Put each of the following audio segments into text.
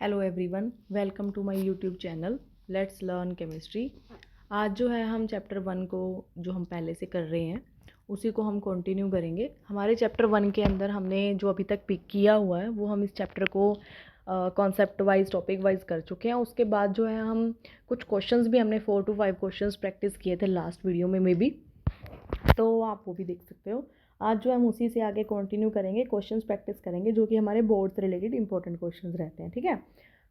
Hello everyone, welcome to my YouTube channel let's learn chemistry. आज जो है हम चैप्टर 1 को जो हम पहले से कर रहे हैं उसी को हम कंटिन्यू करेंगे। हमारे चैप्टर 1 के अंदर हमने जो अभी तक पिक किया हुआ है वो हम इस चैप्टर को कॉन्सेप्ट वाइज टॉपिक वाइज कर चुके हैं। उसके बाद जो है हम कुछ क्वेश्चंस भी हमने 4 to 5 क्वेश्चंस प्रैक्टिस किए थे लास्ट वीडियो में मे बी, तो आप वो भी देख सकते हो। आज जो हम उसी से आगे कंटिन्यू करेंगे, क्वेश्चंस प्रैक्टिस करेंगे जो कि हमारे बोर्ड से रिलेटेड इंपॉर्टेंट क्वेश्चंस रहते हैं। ठीक है,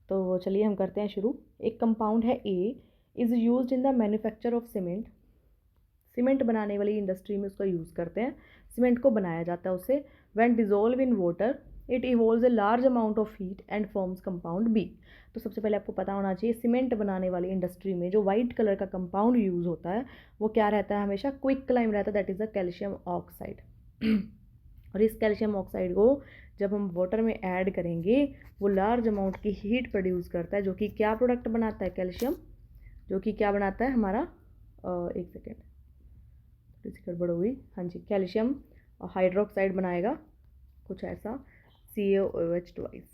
तो चलिए हम करते हैं शुरू। एक कंपाउंड है A, is used in the manufacture of cement. Cement बनाने वाली इंडस्ट्री में उसका यूज़ करते हैं, सीमेंट को बनाया जाता है उससे। When dissolve in water it evolves a large amount of heat and forms compound B. तो सबसे पहले आपको पता होना चाहिए सीमेंट बनाने वाली इंडस्ट्री में जो वाइट कलर का कंपाउंड यूज़ होता है वो क्या रहता है, हमेशा क्विक क्लाइम रहता है, that is the calcium oxide. और इस कैल्शियम ऑक्साइड को जब हम वाटर में ऐड करेंगे वो लार्ज अमाउंट की हीट प्रोड्यूस करता है, जो कि क्या प्रोडक्ट बनाता है, कैल्शियम, जो कि क्या बनाता है हमारा, एक सेकेंड थोड़ी सी गड़बड़ हो गई, हाँ जी, कैल्शियम हाइड्रोक्साइड बनाएगा, कुछ ऐसा, CaOH ट्वाइस,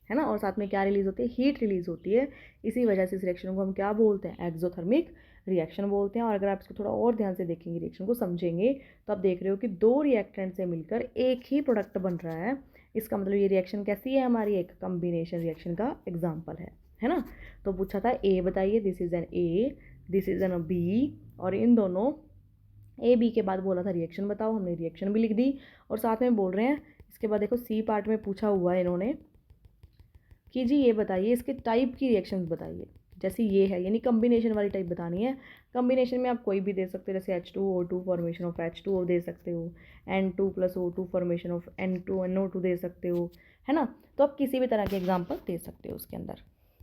है ना। और साथ में क्या रिलीज़ होती है, हीट रिलीज़ होती है। इसी वजह से इस रिएक्शन को हम क्या बोलते हैं, एक्सोथर्मिक रिएक्शन बोलते हैं। और अगर आप इसको थोड़ा और ध्यान से देखेंगे, रिएक्शन को समझेंगे, तो आप देख रहे हो कि दो रिएक्टेंट से मिलकर एक ही प्रोडक्ट बन रहा है। इसका मतलब ये रिएक्शन कैसी है, हमारी एक कम्बिनेशन रिएक्शन का एग्जाम्पल है ना। तो पूछा था ए बताइए, this is an A, this is an B, और इन दोनों ए बी के बाद बोला था रिएक्शन बताओ, हमने रिएक्शन भी लिख दी। और साथ में बोल रहे हैं, इसके बाद देखो सी पार्ट में पूछा हुआ है इन्होंने कि जी ये बताइए इसके टाइप की रिएक्शंस बताइए। जैसे ये है, यानी कम्बिनेशन वाली टाइप बतानी है। कम्बिनेशन में आप कोई भी दे सकते हो, जैसे H2O2 फॉर्मेशन ऑफ H2O दे सकते हो, N2+O2 फॉर्मेशन ऑफ N2NO2 दे सकते हो, है ना। तो आप किसी भी तरह के एग्जाम्पल दे सकते हो उसके अंदर।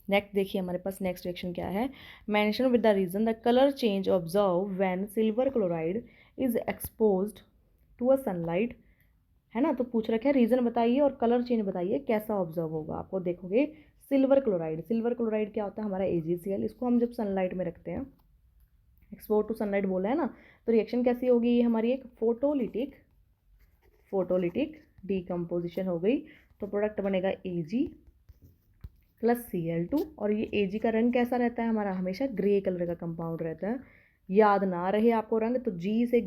नेक्स्ट देखिए हमारे पास नेक्स्ट रिएक्शन क्या है, mention with the reason the colour change observe when silver chloride is exposed to a sunlight, है ना। तो पूछ रखा है रीज़न बताइए और कलर चेंज बताइए कैसा ऑब्जर्व होगा। आपको देखोगे सिल्वर क्लोराइड क्या होता है, हमारा AgCl, इसको हम जब सनलाइट में रखते हैं, एक्सपोज टू सनलाइट बोला है ना, तो रिएक्शन कैसी होगी, ये हमारी एक फोटोलिटिक डीकम्पोजिशन हो गई। तो प्रोडक्ट बनेगा Ag+Cl2। और ये Ag का रंग कैसा रहता है हमारा, हमेशा ग्रे कलर का कंपाउंड रहता है। याद ना रहे आपको रंग, तो जी से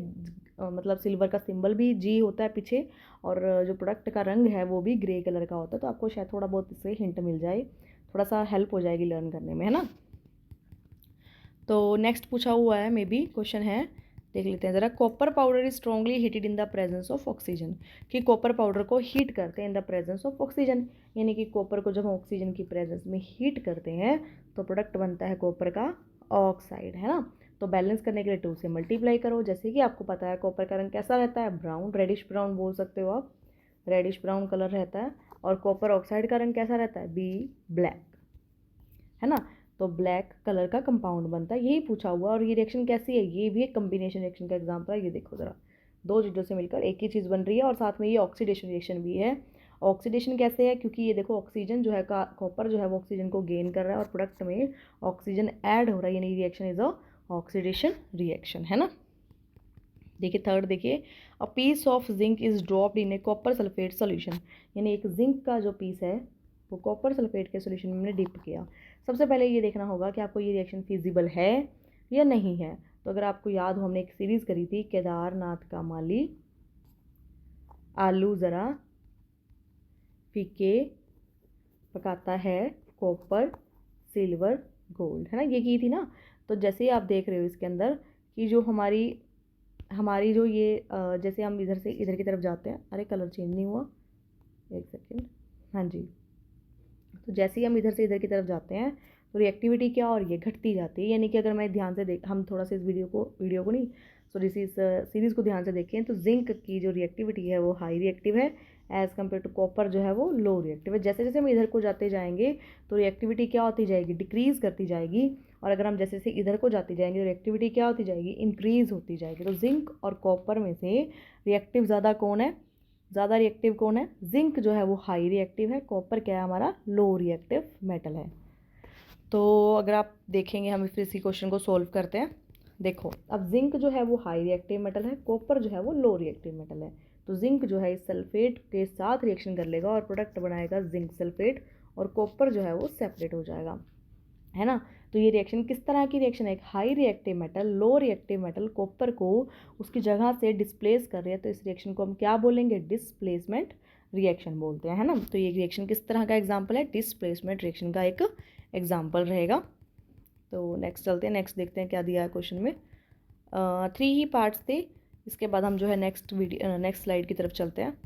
मतलब सिल्वर का सिंबल भी जी होता है पीछे, और जो प्रोडक्ट का रंग है वो भी ग्रे कलर का होता है। तो आपको शायद थोड़ा बहुत इससे हिंट मिल जाए, थोड़ा सा हेल्प हो जाएगी लर्न करने में, है ना। तो नेक्स्ट पूछा हुआ है, मे बी क्वेश्चन है, देख लेते हैं ज़रा। Copper powder is strongly heated in the presence of oxygen, कि कॉपर पाउडर को हीट करते हैं in the presence of oxygen, यानी कि कॉपर को जब हम ऑक्सीजन की प्रेजेंस में हीट करते हैं तो प्रोडक्ट बनता है कॉपर का ऑक्साइड, है ना। तो बैलेंस करने के लिए 2 से मल्टीप्लाई करो। जैसे कि आपको पता है कॉपर का रंग कैसा रहता है, ब्राउन, रेडिश ब्राउन बोल सकते हो आप, रेडिश ब्राउन कलर रहता है। और कॉपर ऑक्साइड का रंग कैसा रहता है, ब्लैक, है ना। तो ब्लैक कलर का कंपाउंड बनता है, यही पूछा हुआ। और ये रिएक्शन कैसी है, ये भी एक कम्बिनेशन रिएक्शन का एग्जाम्पल है। ये देखो ज़रा, दो चीज़ों से मिलकर एक ही चीज़ बन रही है, और साथ में ये ऑक्सीडेशन रिएक्शन भी है। ऑक्सीडेशन कैसे है, क्योंकि ये देखो ऑक्सीजन जो है कॉपर जो है वो ऑक्सीजन को गेन कर रहा है और प्रोडक्ट में ऑक्सीजन ऐड हो रहा है, यानी reaction is a oxidation reaction, है ना। देखिए थर्ड, देखिए a piece of zinc is dropped in a copper sulphate solution, यानी एक जिंक का जो पीस है वो कॉपर सल्फेट के सोल्यूशन में हमने डिप किया। सबसे पहले ये देखना होगा कि आपको ये रिएक्शन फिजिबल है या नहीं है। तो अगर आपको याद हो, हमने एक सीरीज़ करी थी, केदारनाथ का माली, आलू ज़रा फीके पकाता है, कॉपर सिल्वर गोल्ड, है ना, ये की थी ना। तो जैसे ही आप देख रहे हो इसके अंदर कि जो हमारी हमारी जो ये जैसे हम इधर से इधर की तरफ जाते हैं, अरे कलर चेंज नहीं हुआ, एक सेकेंड, हाँ जी। तो जैसे ही हम इधर से इधर की तरफ जाते हैं तो रिएक्टिविटी क्या हो रही है, घटती जाती है। यानी कि अगर मैं ध्यान से देख, हम थोड़ा सा इस वीडियो को नहीं, सॉरी इस सीरीज़ को ध्यान से देखें, तो जिंक की जो रिएक्टिविटी है वो हाई रिएक्टिव है एज़ कम्पेयर टू कॉपर जो है वो लो रिएक्टिव है। जैसे जैसे हम इधर को जाते जाएंगे तो रिएक्टिविटी क्या होती जाएगी, डिक्रीज़ करती जाएगी। और अगर हम जैसे जैसे इधर को जाते जाएंगे तो रिएक्टिविटी क्या होती जाएगी, इंक्रीज़ होती जाएगी। तो जिंक और कॉपर में से रिएक्टिव ज़्यादा कौन है, ज़्यादा रिएक्टिव कौन है, जिंक जो है वो हाई रिएक्टिव है, कॉपर क्या है हमारा लो रिएक्टिव मेटल है। तो अगर आप देखेंगे, हम फिर इसी क्वेश्चन को सोल्व करते हैं। देखो अब जिंक जो है वो हाई रिएक्टिव मेटल है, कॉपर जो है वो लो रिएक्टिव मेटल है। तो जिंक जो है इस सल्फेट के साथ रिएक्शन कर लेगा और प्रोडक्ट बनाएगा जिंक सल्फेट और कॉपर जो है वो सेपरेट हो जाएगा, है ना। तो ये रिएक्शन किस तरह की रिएक्शन है, एक high reactive metal low reactive metal copper को उसकी जगह से डिस्प्लेस कर रहे हैं, तो इस रिएक्शन को हम क्या बोलेंगे, डिस्प्लेसमेंट रिएक्शन बोलते हैं, है ना। तो ये रिएक्शन किस तरह का एग्जाम्पल है, डिस्प्लेसमेंट रिएक्शन का एक एग्जाम्पल रहेगा। तो नेक्स्ट चलते हैं, नेक्स्ट देखते हैं क्या दिया है क्वेश्चन में। 3 ही पार्ट्स थे, इसके बाद हम जो है नेक्स्ट स्लाइड की तरफ चलते हैं।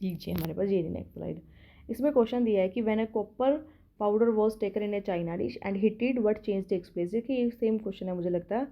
लीजिए हमारे पास ये नेक्स्ट स्लाइड, इसमें क्वेश्चन दिया है कि when a copper powder was taken in a china dish and heated what change takes place. देखिए ये सेम क्वेश्चन है मुझे लगता है,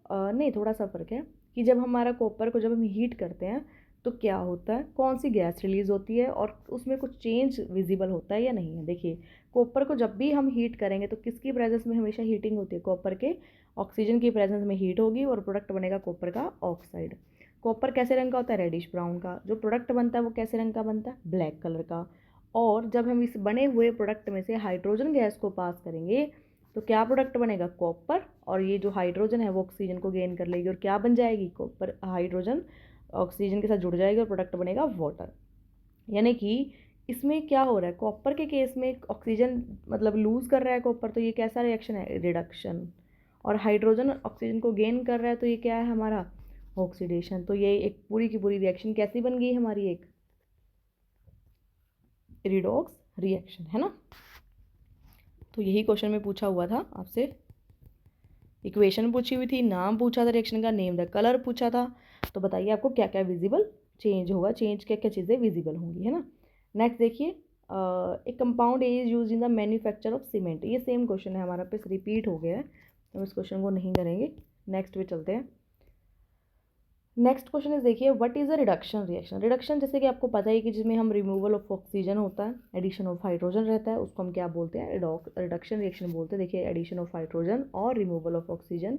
नहीं थोड़ा सा फर्क है कि जब हमारा कॉपर को जब हम हीट करते हैं तो क्या होता है, कौन सी गैस रिलीज होती है और उसमें कुछ चेंज विजिबल होता है या नहीं है। देखिए कॉपर को जब भी हम हीट करेंगे तो किसकी प्रेजेंस में हमेशा हीटिंग होती है, कॉपर के ऑक्सीजन की प्रेजेंस में हीट होगी और प्रोडक्ट बनेगा कॉपर का ऑक्साइड। कॉपर कैसे रंग का होता है, रेडिश ब्राउन का। जो प्रोडक्ट बनता है वो कैसे रंग का बनता है, ब्लैक कलर का। और जब हम इस बने हुए प्रोडक्ट में से हाइड्रोजन गैस को पास करेंगे तो क्या प्रोडक्ट बनेगा, कॉपर। और ये जो हाइड्रोजन है वो ऑक्सीजन को गेन कर लेगी और क्या बन जाएगी, कॉपर हाइड्रोजन ऑक्सीजन के साथ जुड़ जाएगी और प्रोडक्ट बनेगा वाटर। यानी कि इसमें क्या हो रहा है, कॉपर के केस में ऑक्सीजन मतलब लूज़ कर रहा है कॉपर, तो ये कैसा रिएक्शन है, रिडक्शन। और हाइड्रोजन ऑक्सीजन को गेन कर रहा है तो ये क्या है हमारा, ऑक्सीडेशन। तो ये एक पूरी की पूरी रिएक्शन कैसी बन गई हमारी, एक रिडॉक्स रिएक्शन, है ना। तो यही क्वेश्चन में पूछा हुआ था आपसे, इक्वेशन पूछी हुई थी, नाम पूछा था रिएक्शन का, नेम द कलर पूछा था। तो बताइए आपको क्या क्या विजिबल चेंज होगा, चेंज क्या क्या चीज़ें विजिबल होंगी, है ना। नेक्स्ट देखिए, एक compound is use in the manufacture of cement. ये सेम क्वेश्चन है हमारा, पे रिपीट हो गया है तो हम इस क्वेश्चन को नहीं करेंगे, नेक्स्ट पे चलते हैं। नेक्स्ट क्वेश्चन इज देखिए, what is a reduction reaction. Reduction जैसे कि आपको पता है कि जिसमें हम रिमूवल ऑफ ऑक्सीजन होता है, एडिशन ऑफ हाइड्रोजन रहता है, उसको हम क्या बोलते हैं, रिडक्शन रिएक्शन बोलते हैं। देखिए एडिशन ऑफ हाइड्रोजन और रिमूवल ऑफ ऑक्सीजन,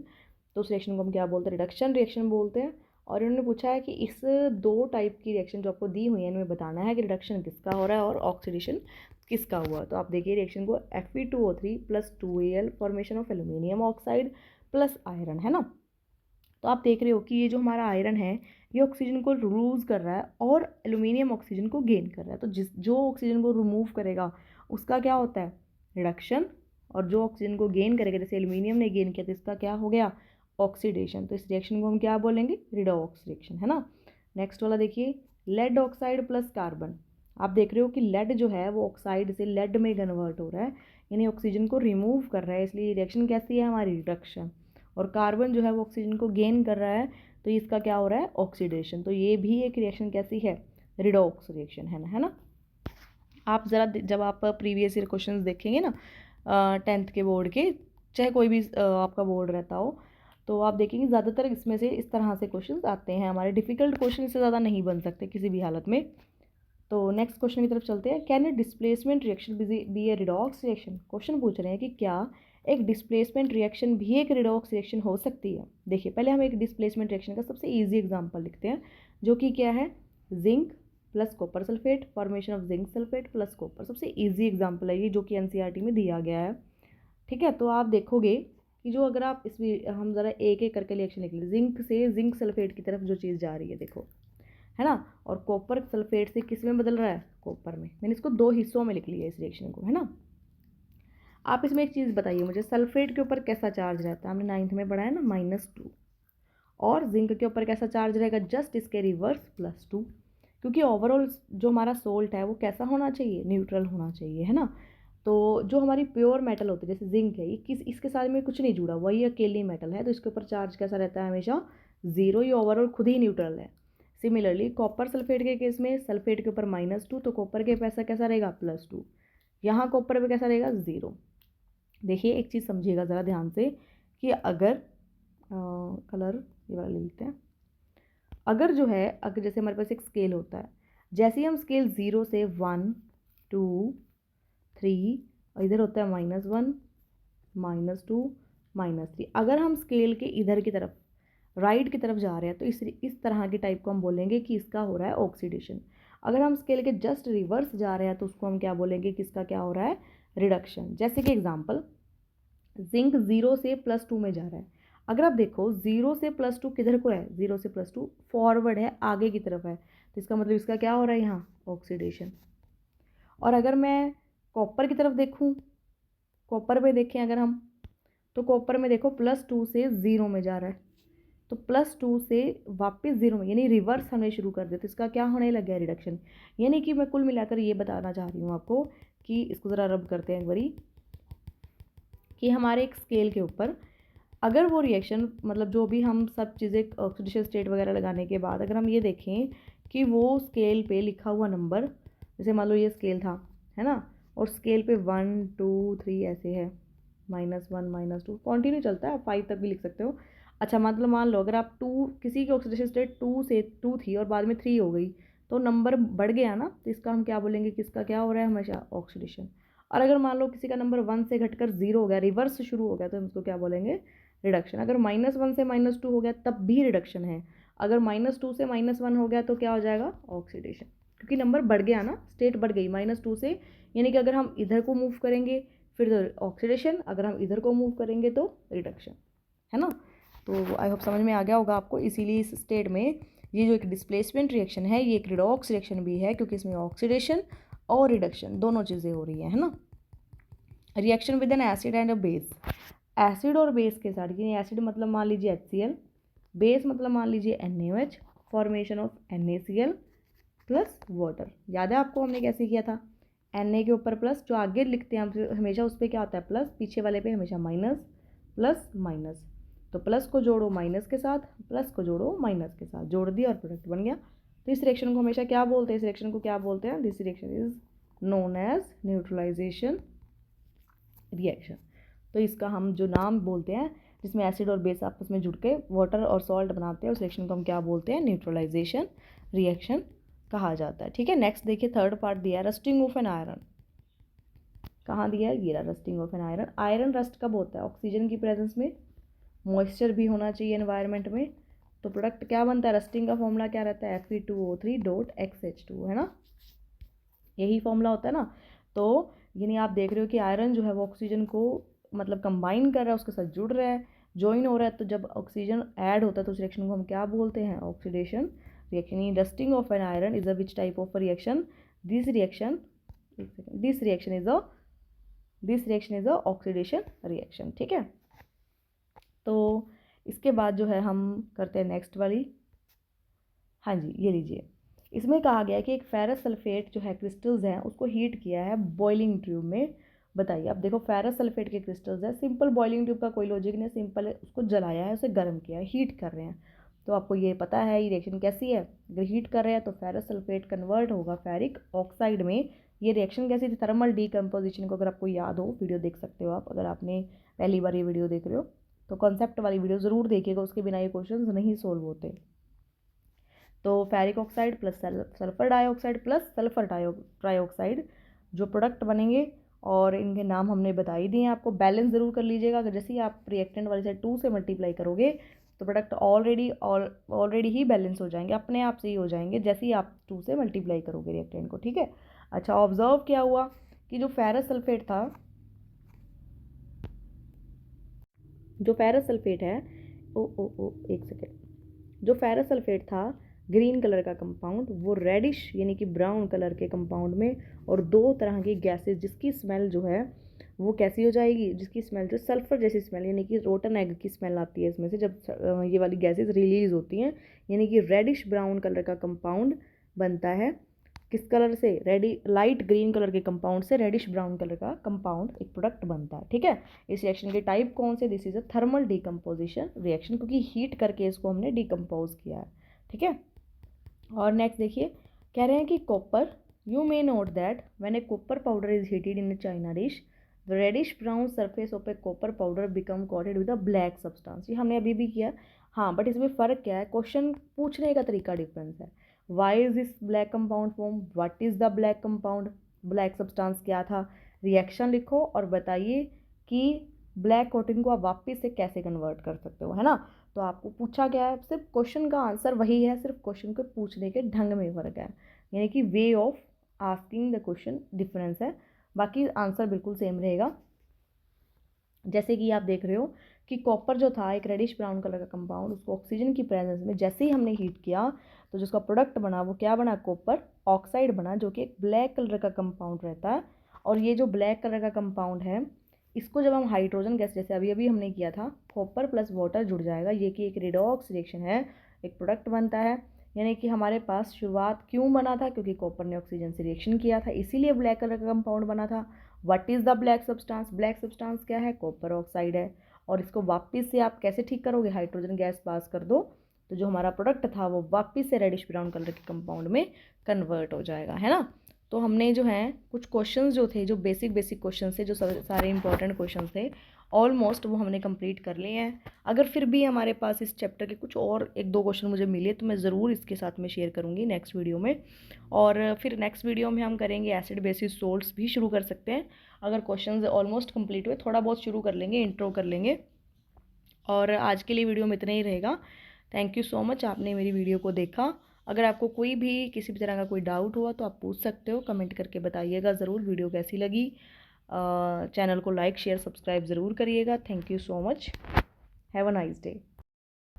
तो उस रिएक्शन को हम क्या बोलते हैं, रिडक्शन रिएक्शन बोलते हैं। और इन्होंने पूछा है कि इस 2 टाइप की रिएक्शन जो आपको दी हुई है इनमें बताना है कि रिडक्शन किसका हो रहा है और ऑक्सीडेशन किसका हुआ। तो आप देखिए रिएक्शन को Fe2O3 + 2Al formation of aluminium oxide plus iron, है ना। तो आप देख रहे हो कि ये जो हमारा आयरन है ये ऑक्सीजन को लूज़ कर रहा है और एल्यूमिनियम ऑक्सीजन को गेन कर रहा है। तो जो ऑक्सीजन को रिमूव करेगा उसका क्या होता है, रिडक्शन। और जो ऑक्सीजन को गेन करेगा, जैसे एल्यूमिनियम ने गेन किया तो इसका क्या हो गया, ऑक्सीडेशन। तो इस रिएक्शन को हम क्या बोलेंगे, रिडॉक्स रिएक्शन, है ना। नेक्स्ट वाला देखिए, लेड ऑक्साइड प्लस कार्बन। आप देख रहे हो कि लेड जो है वो ऑक्साइड से लेड में कन्वर्ट हो रहा है, यानी ऑक्सीजन को रिमूव कर रहा है, इसलिए रिएक्शन कैसी है हमारी, रिडक्शन। और कार्बन जो है वो ऑक्सीजन को गेन कर रहा है तो इसका क्या हो रहा है, ऑक्सीडेशन। तो ये भी एक रिएक्शन कैसी है, रिडॉक्स रिएक्शन, है ना। आप ज़रा जब आप प्रीवियस ईयर क्वेश्चंस देखेंगे ना 10th के बोर्ड के, चाहे कोई भी आपका बोर्ड रहता हो, तो आप देखेंगे ज़्यादातर इसमें से इस तरह से क्वेश्चंस आते हैं। हमारे डिफ़िकल्ट क्वेश्चन इससे ज़्यादा नहीं बन सकते किसी भी हालत में। तो नेक्स्ट क्वेश्चन की तरफ चलते हैं, can a displacement reaction be a redox reaction. Question पूछ रहे हैं कि क्या एक डिस्प्लेसमेंट रिएक्शन भी एक रिडॉक्स रिएक्शन हो सकती है। देखिए पहले हम एक डिस्प्लेसमेंट रिएक्शन का सबसे इजी एग्जांपल लिखते हैं, जो कि क्या है, zinc plus copper sulphate, formation of zinc sulphate plus copper. सबसे इजी एग्जांपल है ये, जो कि एनसीईआरटी में दिया गया है, ठीक है। तो आप देखोगे कि जो अगर आप इसमें हम ज़रा एक एक करके रिएक्शन लिख लें, जिंक से जिंक सल्फेट की तरफ जो चीज़ जा रही है देखो, है ना। और कॉपर सल्फेट से किस में बदल रहा है, कॉपर में। मैंने इसको 2 हिस्सों में लिख लिया इस रिएक्शन को, है ना। आप इसमें एक चीज़ बताइए मुझे, सल्फेट के ऊपर कैसा चार्ज रहता है, हमने 9th में पढ़ा है ना, -2। और जिंक के ऊपर कैसा चार्ज रहेगा, जस्ट इसके रिवर्स, +2। क्योंकि ओवरऑल जो हमारा सोल्ट है वो कैसा होना चाहिए, न्यूट्रल होना चाहिए, है ना। तो जो हमारी प्योर मेटल होती है जैसे जिंक है, ये इसके साथ में कुछ नहीं जुड़ा, वही अकेली मेटल है, तो इसके ऊपर चार्ज कैसा रहता है, हमेशा 0। ये ओवरऑल खुद ही न्यूट्रल है। सिमिलरली कॉपर सल्फेट के केस में सल्फेट के ऊपर -2, तो कॉपर के पैसा कैसा रहेगा, +2। यहाँ कॉपर पे कैसा रहेगा, 0। देखिए एक चीज़ समझिएगा ज़रा ध्यान से कि अगर कलर ये वाला ले लेते हैं, अगर जो है, अगर जैसे हमारे पास एक स्केल होता है, जैसे ही हम स्केल 0 से 1 2 3 और इधर होता है -1 -2 -3, अगर हम स्केल के इधर की तरफ राइट की तरफ जा रहे हैं तो इस तरह के टाइप को हम बोलेंगे कि इसका हो रहा है ऑक्सीडेशन। अगर हम स्केल के जस्ट रिवर्स जा रहे हैं तो उसको हम क्या बोलेंगे कि इसका क्या हो रहा है, रिडक्शन। जैसे कि एग्जांपल, जिंक 0 से +2 में जा रहा है। अगर आप देखो 0 से +2 किधर को है, 0 से +2 फॉरवर्ड है, आगे की तरफ है, तो इसका मतलब इसका क्या हो रहा है यहाँ, ऑक्सीडेशन। और अगर मैं कॉपर की तरफ देखूँ, कॉपर में देखें अगर हम, तो कॉपर में देखो +2 से 0 में जा रहा है, तो +2 से वापस 0 में, यानी रिवर्स हमने शुरू कर दिया, तो इसका क्या होने लग गया, रिडक्शन। यानी कि मैं कुल मिलाकर ये बताना चाह रही हूँ आपको कि इसको ज़रा रब करते हैं एक बारी, कि हमारे एक स्केल के ऊपर अगर वो रिएक्शन, मतलब जो भी हम सब चीज़ें ऑक्सीडेशन स्टेट वगैरह लगाने के बाद अगर हम ये देखें कि वो स्केल पे लिखा हुआ नंबर, जैसे मान लो ये स्केल था, है ना, और स्केल पे 1 2 3 ऐसे है, -1 -2 कंटिन्यू चलता है, आप 5 तक भी लिख सकते हो। अच्छा मतलब मान लो अगर आप 2, किसी की ऑक्सीडेशन स्टेट 2 से 2 थी और बाद में 3 हो गई, तो नंबर बढ़ गया ना, तो इसका हम क्या बोलेंगे, किसका क्या हो रहा है, हमेशा ऑक्सीडेशन। और अगर मान लो किसी का नंबर 1 से घटकर 0 हो गया, रिवर्स शुरू हो गया, तो हम उसको क्या बोलेंगे, रिडक्शन। अगर -1 से -2 हो गया तब भी रिडक्शन है, अगर -2 से -1 हो गया तो क्या हो जाएगा, ऑक्सीडेशन, क्योंकि नंबर बढ़ गया ना, स्टेट बढ़ गई -2 से, यानी कि अगर हम इधर को मूव करेंगे फिर ऑक्सीडेशन, अगर हम इधर को मूव करेंगे तो रिडक्शन, है ना। तो आई होप समझ में आ गया होगा आपको। इसीलिए इस स्टेट में ये जो एक डिस्प्लेसमेंट रिएक्शन है, ये एक रिडॉक्स रिएक्शन भी है, क्योंकि इसमें ऑक्सीडेशन और रिडक्शन दोनों चीज़ें हो रही हैं, है ना। Reaction with N acid and a base, acid और बेस के साथ, यानी एसिड मतलब मान लीजिए HCl, बेस मतलब मान लीजिए NaOH, formation of NaCl plus water. याद है आपको हमने कैसे किया था, Na के ऊपर प्लस, जो आगे लिखते हैं हम हमेशा उस पर क्या होता है प्लस, पीछे वाले पे हमेशा माइनस, प्लस माइनस, तो प्लस को जोड़ो माइनस के साथ, प्लस को जोड़ो माइनस के साथ, जोड़ दिया और प्रोडक्ट बन गया। तो इस रिएक्शन को हमेशा क्या बोलते हैं, इस रिएक्शन को क्या बोलते हैं, this reaction is known as neutralisation reaction. तो इसका हम जो नाम बोलते हैं जिसमें एसिड और बेस आपस में जुड़ के वाटर और सॉल्ट बनाते हैं, उस रिएक्शन को हम क्या बोलते हैं, न्यूट्रलाइजेशन रिएक्शन कहा जाता है। ठीक है, नेक्स्ट देखिए थर्ड पार्ट दिया है, रस्टिंग ऑफ एन आयरन। कहाँ दिया है, ये रहा rusting of an iron. Iron rust कब होता है, ऑक्सीजन की प्रेजेंस में, मॉइस्चर भी होना चाहिए एनवायरनमेंट में, तो प्रोडक्ट क्या बनता है, रस्टिंग का फॉर्मूला क्या रहता है, Fe2O3.XH2, है ना, यही फॉर्मूला होता है ना। तो यानी आप देख रहे हो कि आयरन जो है वो ऑक्सीजन को मतलब कंबाइन कर रहा है, उसके साथ जुड़ रहा है, ज्वाइन हो रहा है, तो जब ऑक्सीजन ऐड होता है तो उस रिएक्शन को हम क्या बोलते हैं, oxidation reaction. Rusting of an iron is a which type of reaction, this reaction, this reaction is a oxidation reaction. ठीक है, तो इसके बाद जो है हम करते हैं नेक्स्ट वाली। हाँ जी, ये लीजिए, इसमें कहा गया है कि एक फेरस सल्फेट जो है क्रिस्टल्स हैं उसको हीट किया है बॉइलिंग ट्यूब में। बताइए, अब देखो फेरस सल्फेट के क्रिस्टल्स है, सिंपल बॉइलिंग ट्यूब का कोई लॉजिक नहीं, सिंपल है, उसको जलाया है, उसे गर्म किया है, हीट कर रहे हैं। तो आपको ये पता है ये रिएक्शन कैसी है, अगर हीट कर रहे हैं तो फेरस सल्फेट कन्वर्ट होगा फेरिक ऑक्साइड में। ये रिएक्शन कैसी थी, थर्मल डीकम्पोजिशन को अगर आपको याद हो, वीडियो देख सकते हो आप, अगर आपने पहली बार ये वीडियो देख रहे हो तो कॉन्सेप्ट वाली वीडियो ज़रूर देखिएगा, उसके बिना ये क्वेश्चन नहीं सोल्व होते। तो ferric oxide plus sulphur dioxide plus sulphur trioxide जो प्रोडक्ट बनेंगे, और इनके नाम हमने बता ही दिए हैं आपको। बैलेंस ज़रूर कर लीजिएगा, अगर जैसे ही आप रिएक्टेंट वाले से 2 से मल्टीप्लाई करोगे तो प्रोडक्ट ऑलरेडी ही बैलेंस हो जाएंगे, अपने आप से ही हो जाएंगे जैसे ही आप 2 से मल्टीप्लाई करोगे रिएक्टेंट को। ठीक है, अच्छा ऑब्जर्व क्या हुआ कि जो फेरस सल्फेट था, जो फेरस सल्फेट है, एक सेकेंड, जो फेरस सल्फेट था ग्रीन कलर का कंपाउंड, वो रेडिश यानी कि ब्राउन कलर के कंपाउंड में, और 2 तरह की गैसेज जिसकी स्मेल जो है वो कैसी हो जाएगी, जिसकी स्मेल जो सल्फर जैसी स्मेल, यानी कि रोटन एग की स्मेल आती है इसमें से जब ये वाली गैसेज रिलीज होती हैं, यानी कि रेडिश ब्राउन कलर का कंपाउंड बनता है। किस कलर से, रेडी लाइट ग्रीन कलर के कंपाउंड से रेडिश ब्राउन कलर का कंपाउंड एक प्रोडक्ट बनता है। ठीक है, इस रिएक्शन के टाइप कौन से, this is a thermal decomposition reaction, क्योंकि हीट करके इसको हमने डीकम्पोज किया है। ठीक है, और नेक्स्ट देखिए, कह रहे हैं कि copper, you may note that when a copper powder is heated in a china dish, the reddish brown surface of a copper powder become coated with a black substance. ये हमने अभी भी किया, हाँ, बट इसमें फ़र्क क्या है, क्वेश्चन पूछने का तरीका डिफरेंस है। Why is this black compound form, what is the black compound, black substance क्या था, रिएक्शन लिखो और बताइए कि ब्लैक कोटिंग को आप वापस से कैसे कन्वर्ट कर सकते हो, है ना। तो आपको पूछा गया है, सिर्फ क्वेश्चन का आंसर वही है, सिर्फ क्वेश्चन को पूछने के ढंग में फ़र्क है, यानी कि way of asking the question difference है, बाकी आंसर बिल्कुल सेम रहेगा। जैसे कि आप देख रहे हो कि कॉपर जो था एक रेडिश ब्राउन कलर का कंपाउंड, उसको ऑक्सीजन की प्रेजेंस में जैसे ही हमने हीट किया तो जिसका प्रोडक्ट बना वो क्या बना, कॉपर ऑक्साइड बना, जो कि एक ब्लैक कलर का कंपाउंड रहता है। और ये जो ब्लैक कलर का कंपाउंड है इसको जब हम हाइड्रोजन गैस, जैसे अभी अभी हमने किया था, कॉपर प्लस वाटर जुड़ जाएगा, ये कि एक रेडॉक्स रिएक्शन है, एक प्रोडक्ट बनता है। यानी कि हमारे पास शुरुआत क्यों बना था, क्योंकि कॉपर ने ऑक्सीजन से रिएक्शन किया था, इसीलिए ब्लैक कलर का कंपाउंड बना था। What is the black substance, black substance क्या है, कॉपर ऑक्साइड है। और इसको वापस से आप कैसे ठीक करोगे, हाइड्रोजन गैस पास कर दो तो जो हमारा प्रोडक्ट था वो वापस से रेडिश ब्राउन कलर के कंपाउंड में कन्वर्ट हो जाएगा, है ना। तो हमने जो है कुछ क्वेश्चंस जो थे, जो बेसिक क्वेश्चन थे, जो सारे इंपॉर्टेंट क्वेश्चन थे ऑलमोस्ट वो हमने कंप्लीट कर लिए हैं। अगर फिर भी हमारे पास इस चैप्टर के कुछ और एक दो क्वेश्चन मुझे मिले तो मैं ज़रूर इसके साथ में शेयर करूँगी नेक्स्ट वीडियो में। और फिर नेक्स्ट वीडियो में हम करेंगे एसिड बेसिस सोल्ट्स भी शुरू कर सकते हैं। अगर क्वेश्चंस ऑलमोस्ट कंप्लीट हुए, थोड़ा बहुत शुरू कर लेंगे, इंट्रो कर लेंगे। और आज के लिए वीडियो में इतना ही रहेगा। थैंक यू सो मच, आपने मेरी वीडियो को देखा। अगर आपको कोई भी किसी भी तरह का कोई डाउट हुआ तो आप पूछ सकते हो, कमेंट करके बताइएगा ज़रूर वीडियो कैसी लगी। चैनल को लाइक शेयर सब्सक्राइब ज़रूर करिएगा। Thank you so much, have a nice day.